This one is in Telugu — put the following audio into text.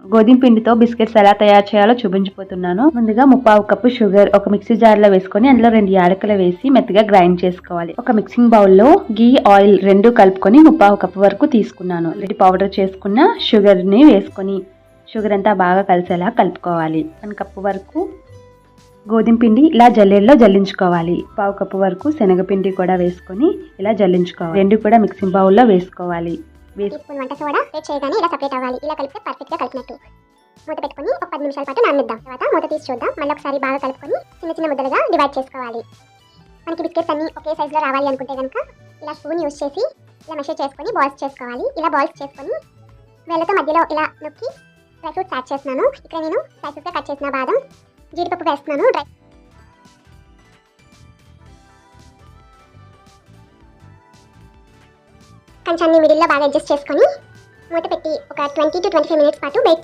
గోధుమ పిండితో బిస్కెట్స్ ఎలా తయారు చేయాలో చూపించిపోతున్నాను. ముందుగా 1/4 కప్పు షుగర్ ఒక మిక్సీ జార్ లో వేసుకొని అందులో 2 యాలకులు వేసి మెత్తగా గ్రైండ్ చేసుకోవాలి. ఒక మిక్సింగ్ బౌల్ లో గీ ఆయిల్ 2 కలుపుకొని 1/4 కప్పు వరకు తీసుకున్నాను. ఆల్రెడీ పౌడర్ చేసుకున్న షుగర్ ని వేసుకొని షుగర్ అంతా బాగా కలిసేలా కలుపుకోవాలి. 1 కప్పు వరకు గోధుమ పిండి ఇలా జల్లెడలో జల్లించుకోవాలి. 1/4 కప్పు వరకు శనగపిండి కూడా వేసుకొని ఇలా జల్లించుకోవాలి. 2 కూడా మిక్సింగ్ బౌల్ లో వేసుకోవాలి. వంట సోడా చేయగానే ఇలా సపరేట్ అవ్వాలి. ఇలా కలిపితే పర్ఫెక్ట్ గా కలిపినట్టు. మూత పెట్టుకుని ఒక 10 నిమిషాల పాటు నాననిద్దాం. తర్వాత మూత తీసి చూద్దాం. మళ్ళీ ఒకసారి బాగా కలుపుకొని చిన్న చిన్న ముద్దలుగా డివైడ్ చేసుకోవాలి. మనకి బిస్కెట్స్ అన్ని ఒకే సైజ్ లో రావాలి అనుకుంటే కనుక ఇలా స్పూన్ యూస్ చేసి ఇలా మెషర్ చేసుకొని బాల్స్ చేసుకోవాలి. ఇలా బాల్స్ చేసుకొని వేళ్ళతో మధ్యలో ఇలా నొక్కి డ్రై ఫ్రూట్స్ యాడ్ చేస్తున్నాను. ఇక్కడ నేను స్లైసెస్ గా కట్ చేసిన బాదం, జీడిపప్పు వేస్తున్నాను. కొంచెం మిడిల్లో బాగా అడ్జస్ట్ చేసుకొని మూత పెట్టి ఒక 20 to 25 మినిట్స్ పాటు బేక్